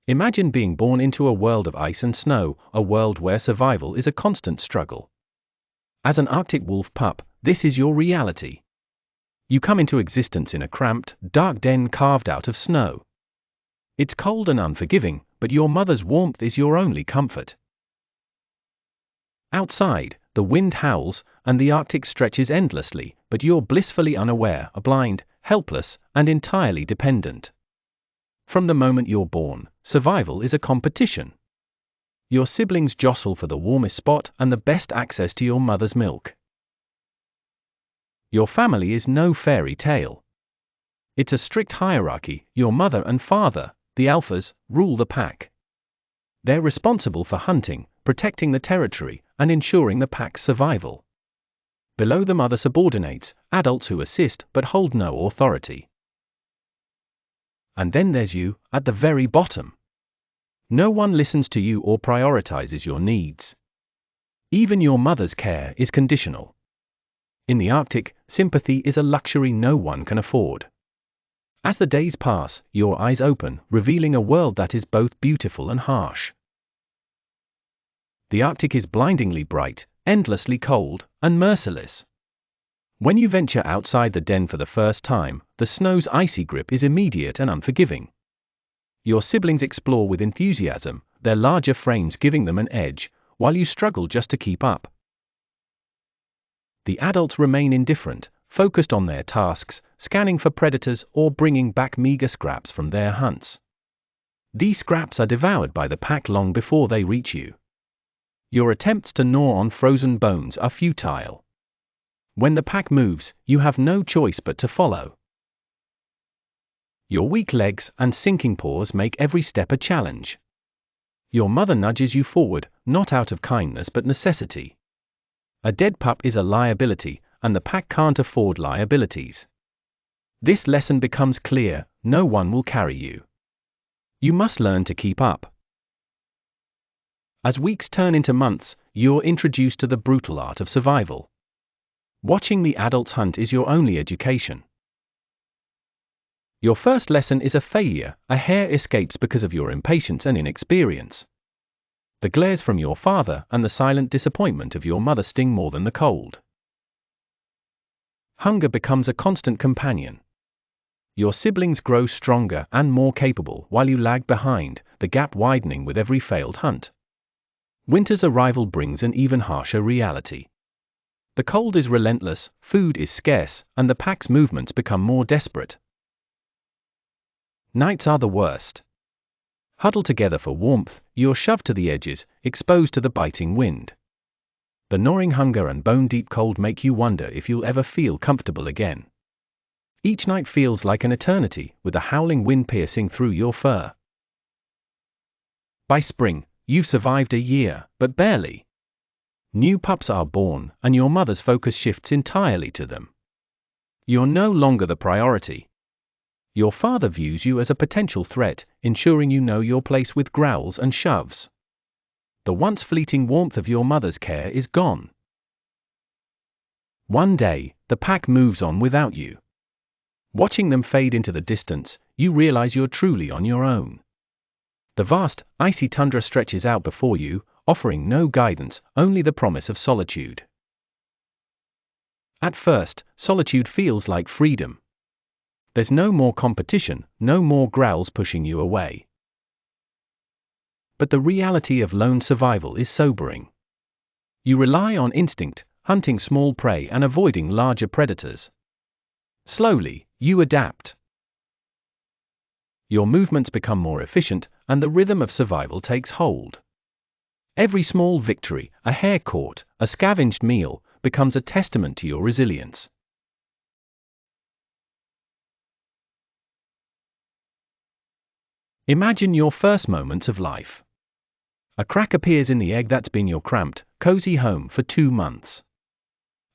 Imagine being born into a world of ice and snow, a world where survival is a constant struggle. As an Arctic wolf pup, this is your reality. You come into existence in a cramped, dark den carved out of snow. It's cold and unforgiving, but your mother's warmth is your only comfort. Outside, the wind howls, and the Arctic stretches endlessly, but you're blissfully unaware, blind, helpless, and entirely dependent. From the moment you're born, survival is a competition. Your siblings jostle for the warmest spot and the best access to your mother's milk. Your family is no fairy tale. It's a strict hierarchy. Your mother and father, the alphas, rule the pack. They're responsible for hunting, protecting the territory, and ensuring the pack's survival. Below them are the subordinates, adults who assist but hold no authority. And then there's you, at the very bottom. No one listens to you or prioritizes your needs. Even your mother's care is conditional. In the Arctic, sympathy is a luxury no one can afford. As the days pass, your eyes open, revealing a world that is both beautiful and harsh. The Arctic is blindingly bright, endlessly cold, and merciless. When you venture outside the den for the first time, the snow's icy grip is immediate and unforgiving. Your siblings explore with enthusiasm, their larger frames giving them an edge, while you struggle just to keep up. The adults remain indifferent, focused on their tasks, scanning for predators or bringing back meager scraps from their hunts. These scraps are devoured by the pack long before they reach you. Your attempts to gnaw on frozen bones are futile. When the pack moves, you have no choice but to follow. Your weak legs and sinking paws make every step a challenge. Your mother nudges you forward, not out of kindness but necessity. A dead pup is a liability, and the pack can't afford liabilities. This lesson becomes clear: no one will carry you. You must learn to keep up. As weeks turn into months, you're introduced to the brutal art of survival. Watching the adults hunt is your only education. Your first lesson is a failure. A hare escapes because of your impatience and inexperience. The glares from your father and the silent disappointment of your mother sting more than the cold. Hunger becomes a constant companion. Your siblings grow stronger and more capable while you lag behind, the gap widening with every failed hunt. Winter's arrival brings an even harsher reality. The cold is relentless, food is scarce, and the pack's movements become more desperate. Nights are the worst. Huddled together for warmth, you're shoved to the edges, exposed to the biting wind. The gnawing hunger and bone-deep cold make you wonder if you'll ever feel comfortable again. Each night feels like an eternity, with a howling wind piercing through your fur. By spring, you've survived a year, but barely. New pups are born, and your mother's focus shifts entirely to them. You're no longer the priority. Your father views you as a potential threat, ensuring you know your place with growls and shoves. The once fleeting warmth of your mother's care is gone. One day, the pack moves on without you. Watching them fade into the distance, you realize you're truly on your own. The vast, icy tundra stretches out before you, offering no guidance, only the promise of solitude. At first, solitude feels like freedom. There's no more competition, no more growls pushing you away. But the reality of lone survival is sobering. You rely on instinct, hunting small prey and avoiding larger predators. Slowly, you adapt. Your movements become more efficient, and the rhythm of survival takes hold. Every small victory, a hare caught, a scavenged meal, becomes a testament to your resilience. Imagine your first moments of life. A crack appears in the egg that's been your cramped, cozy home for 2 months.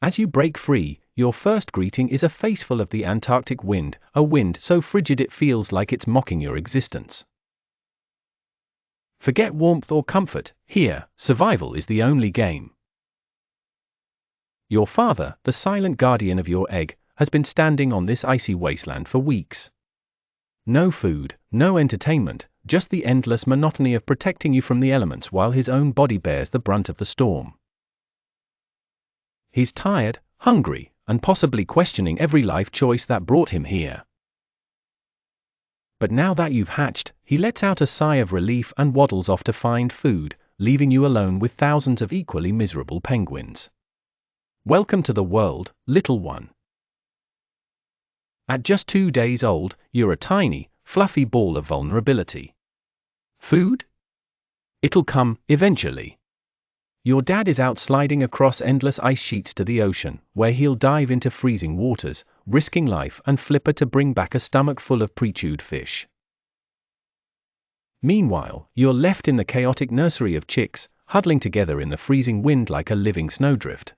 As you break free, your first greeting is a face full of the Antarctic wind, a wind so frigid it feels like it's mocking your existence. Forget warmth or comfort, here, survival is the only game. Your father, the silent guardian of your egg, has been standing on this icy wasteland for weeks. No food, no entertainment, just the endless monotony of protecting you from the elements while his own body bears the brunt of the storm. He's tired, hungry, and possibly questioning every life choice that brought him here. But now that you've hatched, he lets out a sigh of relief and waddles off to find food, leaving you alone with thousands of equally miserable penguins. Welcome to the world, little one. At just 2 days old, you're a tiny, fluffy ball of vulnerability. Food? It'll come, eventually. Your dad is out sliding across endless ice sheets to the ocean, where he'll dive into freezing waters, risking life and flipper to bring back a stomach full of pre-chewed fish. Meanwhile, you're left in the chaotic nursery of chicks, huddling together in the freezing wind like a living snowdrift.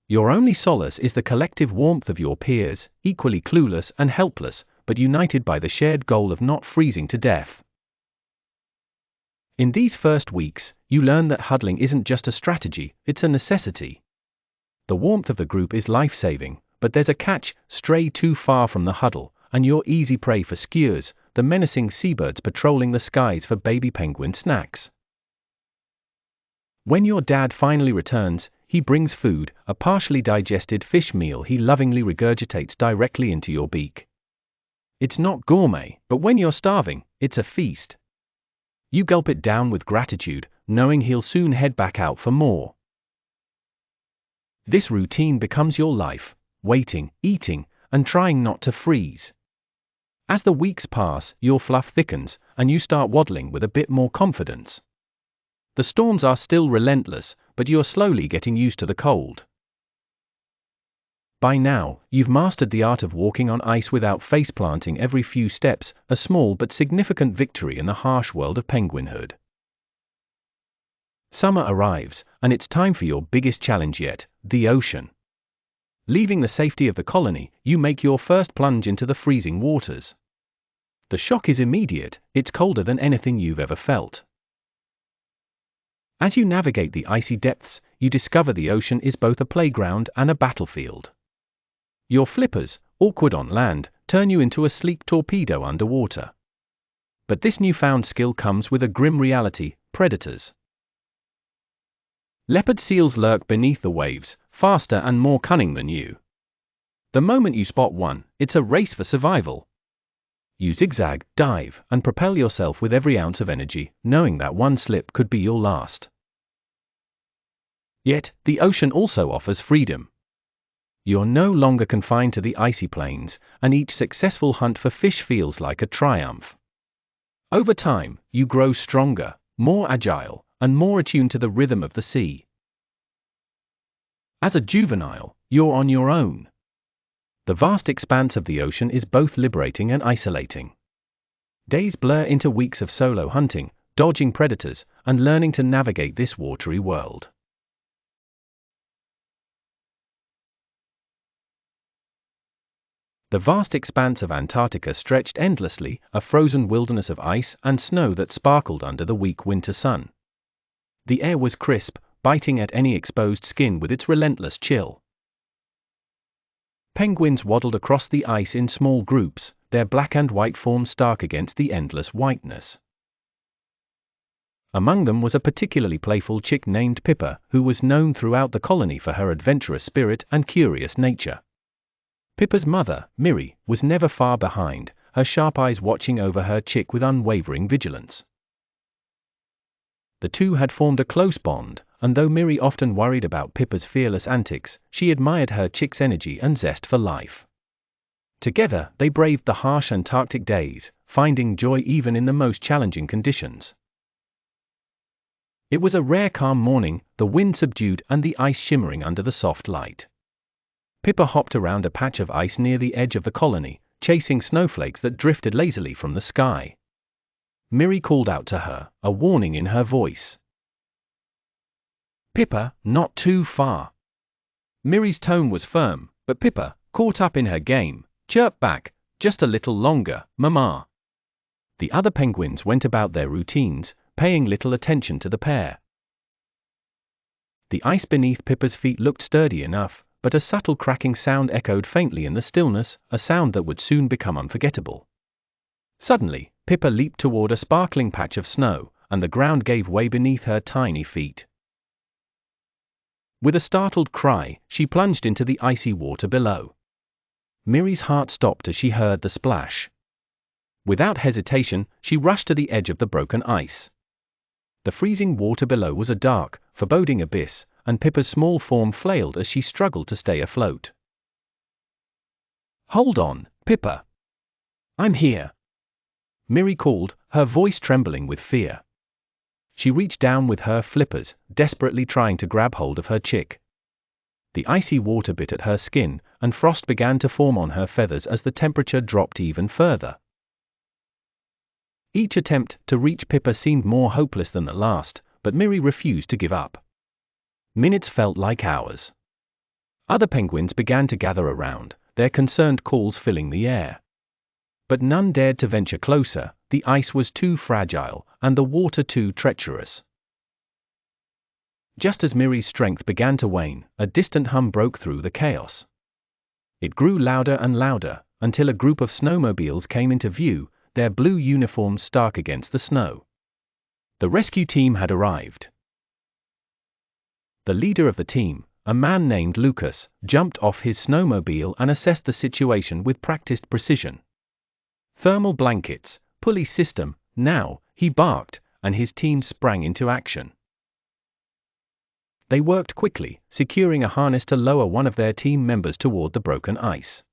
Your only solace is the collective warmth of your peers, equally clueless and helpless, but united by the shared goal of not freezing to death. In these first weeks, you learn that huddling isn't just a strategy, it's a necessity. The warmth of the group is life-saving, but there's a catch: stray too far from the huddle, and you're easy prey for skuas, the menacing seabirds patrolling the skies for baby penguin snacks. When your dad finally returns, he brings food, a partially digested fish meal he lovingly regurgitates directly into your beak. It's not gourmet, but when you're starving, it's a feast. You gulp it down with gratitude, knowing he'll soon head back out for more. This routine becomes your life, waiting, eating, and trying not to freeze. As the weeks pass, your fluff thickens, and you start waddling with a bit more confidence. The storms are still relentless, but you're slowly getting used to the cold. By now, you've mastered the art of walking on ice without face-planting every few steps, a small but significant victory in the harsh world of penguinhood. Summer arrives, and it's time for your biggest challenge yet, the ocean. Leaving the safety of the colony, you make your first plunge into the freezing waters. The shock is immediate, it's colder than anything you've ever felt. As you navigate the icy depths, you discover the ocean is both a playground and a battlefield. Your flippers, awkward on land, turn you into a sleek torpedo underwater. But this newfound skill comes with a grim reality: predators. Leopard seals lurk beneath the waves, faster and more cunning than you. The moment you spot one, it's a race for survival. You zigzag, dive, and propel yourself with every ounce of energy, knowing that one slip could be your last. Yet, the ocean also offers freedom. You're no longer confined to the icy plains, and each successful hunt for fish feels like a triumph. Over time, you grow stronger, more agile, and more attuned to the rhythm of the sea. As a juvenile, you're on your own. The vast expanse of the ocean is both liberating and isolating. Days blur into weeks of solo hunting, dodging predators, and learning to navigate this watery world. The vast expanse of Antarctica stretched endlessly, a frozen wilderness of ice and snow that sparkled under the weak winter sun. The air was crisp, biting at any exposed skin with its relentless chill. Penguins waddled across the ice in small groups, their black and white forms stark against the endless whiteness. Among them was a particularly playful chick named Pippa, who was known throughout the colony for her adventurous spirit and curious nature. Pippa's mother, Miri, was never far behind, her sharp eyes watching over her chick with unwavering vigilance. The two had formed a close bond, and though Miri often worried about Pippa's fearless antics, she admired her chick's energy and zest for life. Together, they braved the harsh Antarctic days, finding joy even in the most challenging conditions. It was a rare calm morning, the wind subdued and the ice shimmering under the soft light. Pippa hopped around a patch of ice near the edge of the colony, chasing snowflakes that drifted lazily from the sky. Miri called out to her, a warning in her voice. "Pippa, not too far." Miri's tone was firm, but Pippa, caught up in her game, chirped back, "Just a little longer, Mama." The other penguins went about their routines, paying little attention to the pair. The ice beneath Pippa's feet looked sturdy enough, but a subtle cracking sound echoed faintly in the stillness, a sound that would soon become unforgettable. Suddenly, Pippa leaped toward a sparkling patch of snow, and the ground gave way beneath her tiny feet. With a startled cry, she plunged into the icy water below. Miri's heart stopped as she heard the splash. Without hesitation, she rushed to the edge of the broken ice. The freezing water below was a dark, foreboding abyss, and Pippa's small form flailed as she struggled to stay afloat. "Hold on, Pippa. I'm here," Miri called, her voice trembling with fear. She reached down with her flippers, desperately trying to grab hold of her chick. The icy water bit at her skin, and frost began to form on her feathers as the temperature dropped even further. Each attempt to reach Pippa seemed more hopeless than the last, but Miri refused to give up. Minutes felt like hours. Other penguins began to gather around, their concerned calls filling the air. But none dared to venture closer. The ice was too fragile, and the water too treacherous. Just as Miri's strength began to wane, a distant hum broke through the chaos. It grew louder and louder, until a group of snowmobiles came into view, their blue uniforms stark against the snow. The rescue team had arrived. The leader of the team, a man named Lucas, jumped off his snowmobile and assessed the situation with practiced precision. "Thermal blankets, pulley system, now," he barked, and his team sprang into action. They worked quickly, securing a harness to lower one of their team members toward the broken ice.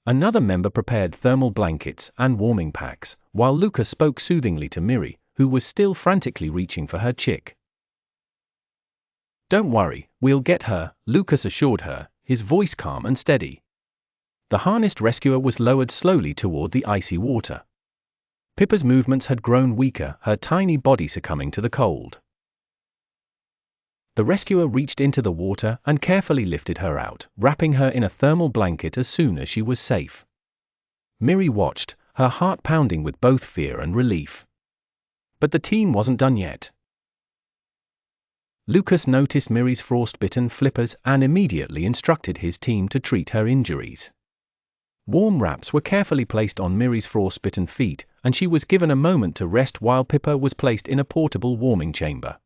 Another member prepared thermal blankets and warming packs, while Lucas spoke soothingly to Miri, who was still frantically reaching for her chick. "Don't worry, we'll get her," Lucas assured her, his voice calm and steady. The harnessed rescuer was lowered slowly toward the icy water. Pippa's movements had grown weaker, her tiny body succumbing to the cold. The rescuer reached into the water and carefully lifted her out, wrapping her in a thermal blanket as soon as she was safe. Miri watched, her heart pounding with both fear and relief. But the team wasn't done yet. Lucas noticed Miri's frost-bitten flippers and immediately instructed his team to treat her injuries. Warm wraps were carefully placed on Miri's frost-bitten feet, and she was given a moment to rest while Pippa was placed in a portable warming chamber.